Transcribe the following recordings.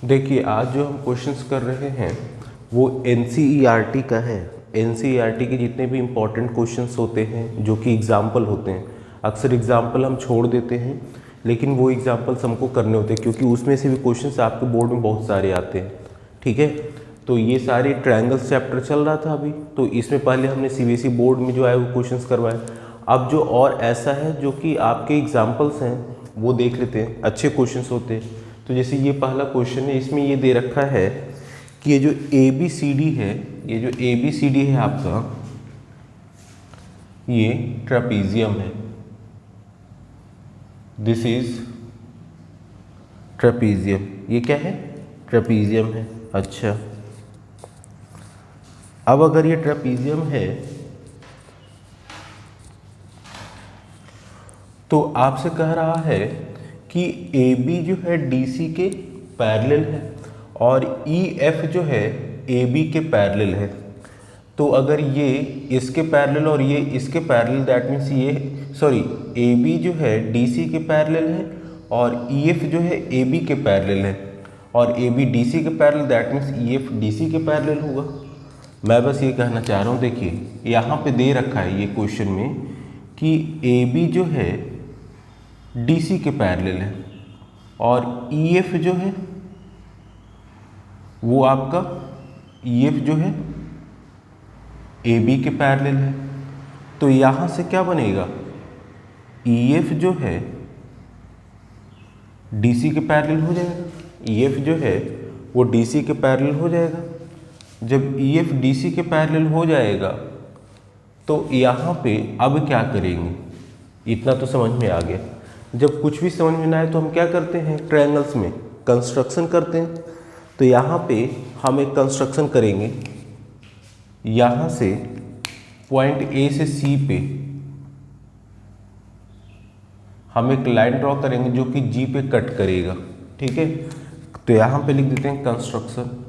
देखिए आज जो हम क्वेश्चंस कर रहे हैं वो NCERT का है। NCERT के जितने भी इम्पोर्टेंट क्वेश्चंस होते हैं जो कि एग्जाम्पल होते हैं, अक्सर एग्जाम्पल हम छोड़ देते हैं, लेकिन वो एग्जाम्पल्स हमको करने होते हैं क्योंकि उसमें से भी क्वेश्चंस आपके बोर्ड में बहुत सारे आते हैं। ठीक है, तो ये सारे ट्रायंगल्स चैप्टर चल रहा था अभी, तो इसमें पहले हमने CBSE बोर्ड में जो आए वो क्वेश्चंस करवाए। अब जो और ऐसा है जो कि आपके एग्जाम्पल्स हैं वो देख लेते हैं, अच्छे क्वेश्चंस होते हैं। तो जैसे ये पहला क्वेश्चन है, इसमें ये दे रखा है कि ये जो ABCD है, ये जो ABCD है आपका, ये ट्रेपीजियम है। This is trapezium. ये क्या है? ट्रेपीजियम है। अच्छा, अब अगर ये ट्रेपीजियम है तो आपसे कह रहा है कि AB जो है DC के पैरेलल है और EF जो है AB के पैरेलल है। तो अगर ये इसके पैरेलल और ये इसके पैरेलल, दैट मीन्स ये AB जो है DC के पैरेलल है और EF जो है AB के पैरेलल है और AB DC के parallel, that means EF DC के पैरेलल होगा। मैं बस ये कहना चाह रहा हूँ, देखिए यहाँ पे दे रखा है ये क्वेश्चन में कि AB जो है DC के पैरेलल है और EF जो है वो आपका EF जो है AB के पैरेलल है। तो यहाँ से क्या बनेगा? EF जो है DC के पैरेलल हो जाएगा, EF जो है वो DC के पैरेलल हो जाएगा। जब EF DC के पैरेलल हो जाएगा तो यहाँ पे अब क्या करेंगे, इतना तो समझ में आ गया। जब कुछ भी समझ में ना आए तो हम क्या करते हैं, ट्रायंगल्स में कंस्ट्रक्शन करते हैं। तो यहाँ पे हम एक कंस्ट्रक्शन करेंगे, यहाँ से पॉइंट A से C पे हम एक लाइन ड्रॉ करेंगे जो कि G पे कट करेगा। ठीक है, तो यहाँ पे लिख देते हैं कंस्ट्रक्शन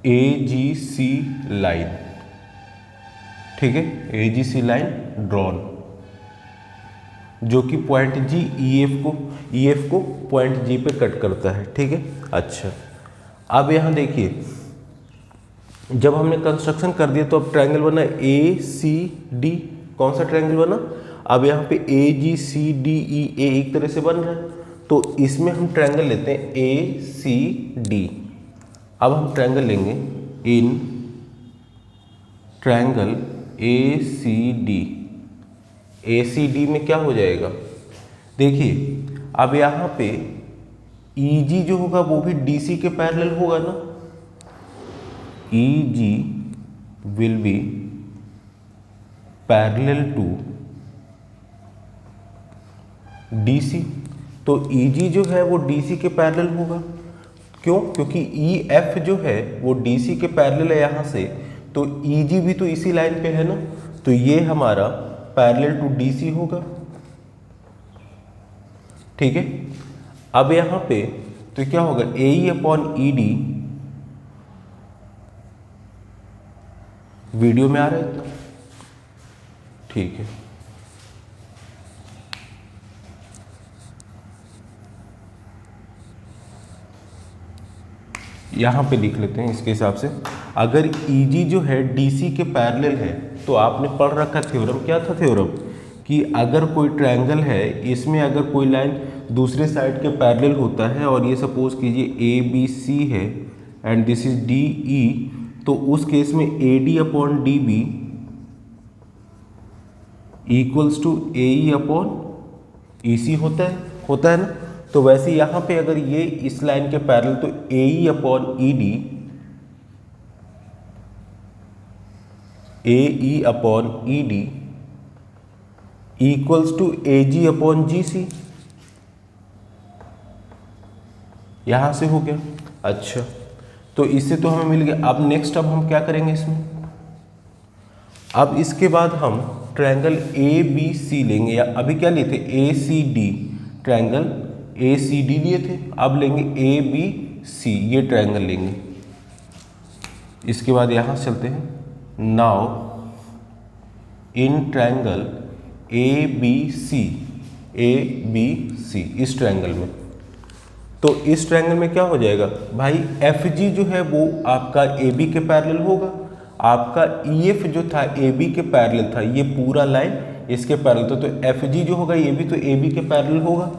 AGC लाइन। ठीक है, AGC लाइन ड्रॉन जो कि पॉइंट G EF को पॉइंट G पे कट करता है। ठीक है, अच्छा अब यहाँ देखिए, जब हमने कंस्ट्रक्शन कर दिया तो अब ट्रायंगल बना ACD। कौन सा ट्रायंगल बना? अब यहाँ पे AGCDEA एक तरह से बन रहा है, तो इसमें हम ट्रायंगल लेते हैं ACD। अब हम ट्रायंगल लेंगे इन ट्रायंगल ACD में क्या हो जाएगा? देखिए अब यहाँ पे EG जो होगा वो भी DC के पैरेलल होगा ना, EG will be parallel to DC। तो EG जो है वो DC के पैरेलल होगा। क्यों? क्योंकि EF जो है वो DC के पैरेलल है यहाँ से, तो EG भी तो इसी लाइन पे है ना, तो ये हमारा पैरेलल टू DC होगा। ठीक है, अब यहाँ पे तो क्या होगा, AE/ED। वीडियो में आ रहा है? ठीक है, यहाँ पे लिख लेते हैं इसके हिसाब से। अगर EG जो है DC के पैरेलल है तो आपने पढ़ रखा थ्योरम, क्या था थ्योरम, कि अगर कोई ट्रायंगल है, इसमें अगर कोई लाइन दूसरे साइड के पैरेलल होता है और ये सपोज कीजिए ABC है एंड दिस इज DE, तो उस केस में AD/DB इक्वल्स टू AE/EC होता है ना। तो वैसे यहाँ पे अगर ये इस लाइन के पैरेलल तो AE/ED इक्वल्स टू AG/GC। यहाँ से हो गया। अच्छा, तो इससे तो हमें मिल गया। अब नेक्स्ट अब हम क्या करेंगे इसमें, अब इसके बाद हम ट्रायंगल ABC लेंगे, या अभी क्या लिए थे ACD, ट्रायंगल ACD लिए थे, अब लेंगे ABC, ये ट्रायंगल लेंगे। इसके बाद यहाँ से चलते हैं। Now in triangle A B C, इस ट्रायंगल में। तो इस ट्रायंगल में क्या हो जाएगा भाई, एफ जी जो है वो आपका ए बी के पैरेलल होगा, आपका ई एफ जो था ए बी के पैरेलल था, ये पूरा लाइन इसके पैरेलल था, तो एफ जी जो होगा ये भी तो ए बी के पैरेलल होगा।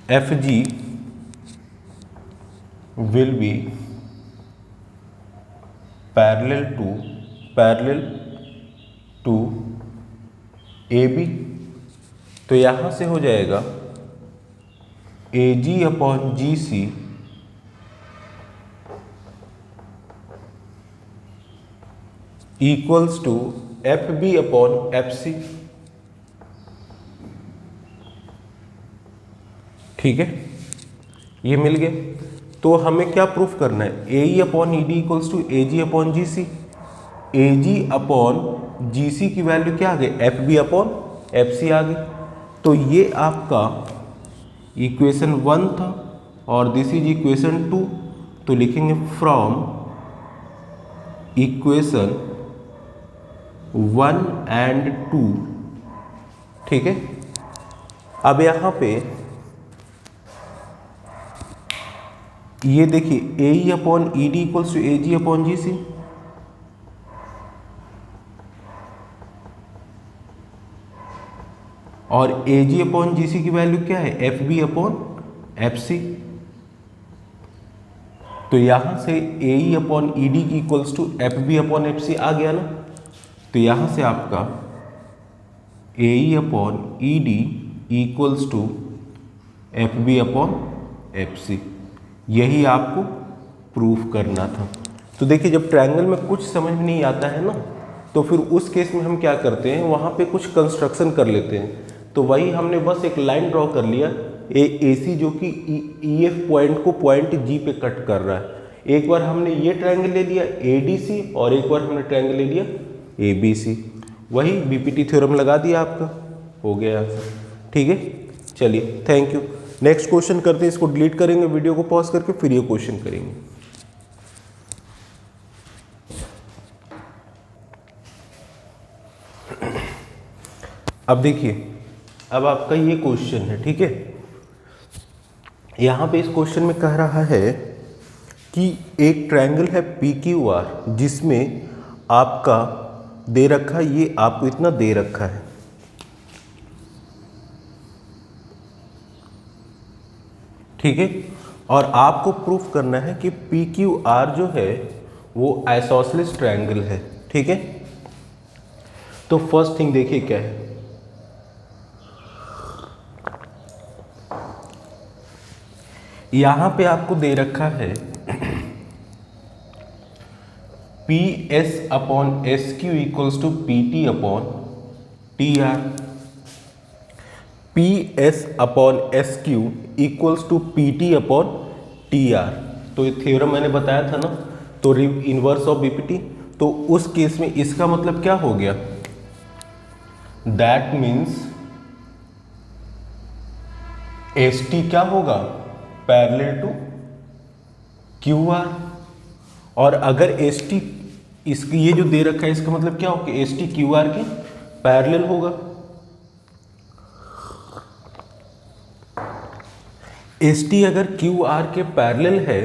F G will be parallel to A B. तो यहां से हो जाएगा A G upon G C equals to F B upon F C. ठीक है, ये मिल गया। तो हमें क्या प्रूफ करना है, A E upon E D equals to A G upon G C. A G upon G C की वैल्यू क्या आ गई, F B upon F C आ गई। तो ये आपका इक्वेशन 1 था और दिस इज इक्वेशन 2। तो लिखेंगे फ्रॉम इक्वेशन 1 एंड 2। ठीक है, अब यहां पे ये देखिए A E upon E D equals to A G upon G C. और A G upon G C की वैल्यू क्या है, F B upon F C. तो यहां से A E upon E D equals to F B upon F C आ गया ना। तो यहां से आपका A E upon E D equals to F B upon F C, यही आपको प्रूफ करना था। तो देखिए जब ट्रायंगल में कुछ समझ में नहीं आता है ना, तो फिर उस केस में हम क्या करते हैं, वहाँ पे कुछ कंस्ट्रक्शन कर लेते हैं। तो वही हमने बस एक लाइन ड्रॉ कर लिया, ए सी जो कि ई एफ पॉइंट को पॉइंट जी पे कट कर रहा है। एक बार हमने ये ट्रायंगल ले लिया ए डी सी और एक बार हमने ट्रायंगल ले लिया ए बी सी, वही बीपीटी थ्योरम लगा दिया, आपका हो गया आंसर। ठीक है, चलिए थैंक यू। नेक्स्ट क्वेश्चन करते हैं, इसको डिलीट करेंगे, वीडियो को पॉज करके फिर ये क्वेश्चन करेंगे। अब देखिए, अब आपका ये क्वेश्चन है, ठीक है। यहां पे इस क्वेश्चन में कह रहा है कि एक ट्रायंगल है पी क्यू आर जिसमें आपका दे रखा है, ये आपको इतना दे रखा है, ठीक है। और आपको प्रूफ करना है कि पी क्यू आर जो है वो आइसोसेलेस ट्रायंगल है, ठीक है। तो फर्स्ट थिंग देखिए क्या है, यहां पे आपको दे रखा है P S upon S Q equals to P T upon T R. P S upon S Q equals to P T upon T R. तो ये थ्योरम मैंने बताया था ना, तो इनवर्स ऑफ बीपीटी। तो उस केस में इसका मतलब क्या हो गया, दैट मीन्स एस टी क्या होगा, पैरेलल टू क्यू आर। और अगर एस टी इसकी ये जो दे रखा है इसका मतलब क्या होगा, एस टी क्यू आर के पैरेलल होगा। एस टी अगर क्यू आर के पैरेलल है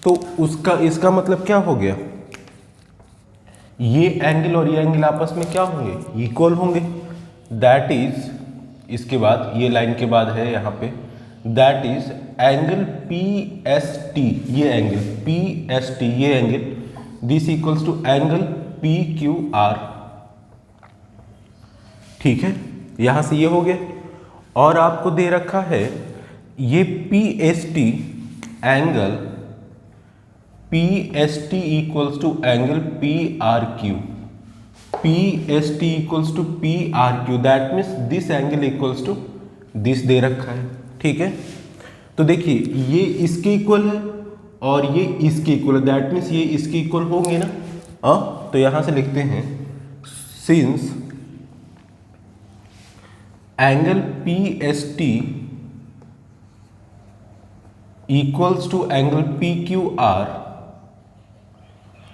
तो उसका इसका मतलब क्या हो गया, ये एंगल और ये एंगल आपस में क्या होंगे, इक्वल होंगे। दैट इज, इसके बाद ये लाइन के बाद है यहाँ पे, that is angle P S T, ये एंगल पी एस टी, ये angle this equals to angle P Q R. ठीक है, यहां से ये हो गया। और आपको दे रखा है ये P S T angle, P S T equals to angle P R Q, P S T equals to P R Q, that means this angle equals to this दे रखा है, ठीक है। तो देखिए ये इसके इक्वल है और ये इसके इक्वल है, दैट मीन्स ये इसके इक्वल होंगे ना। तो यहां से लिखते हैं since angle P S T equals to angle P Q R,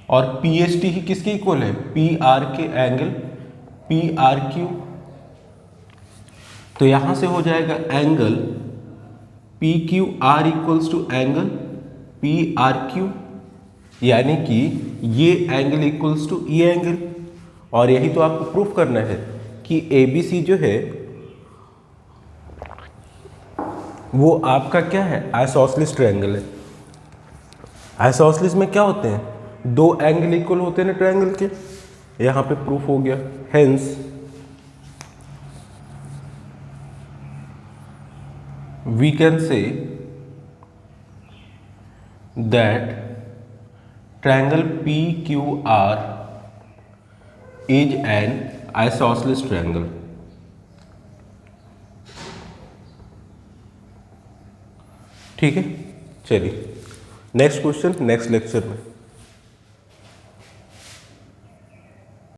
और पी एस टी ही किसके इक्वल है, पी आर के एंगल पी आर क्यू, तो यहां से हो जाएगा angle P Q R equals to angle P R Q, यानी कि ये एंगल इक्वल्स टू ये एंगल। और यही तो आपको प्रूफ करना है कि ए बी सी जो है वो आपका क्या है, आइसोसेलेस ट्रायंगल है। आइसोसेलेस में क्या होते हैं, दो एंगल इक्वल होते हैं ना ट्रायंगल के, यहां पे प्रूफ हो गया। Hence we can say that triangle PQR is an isosceles triangle। ठीक है, चलिए नेक्स्ट क्वेश्चन नेक्स्ट लेक्चर में।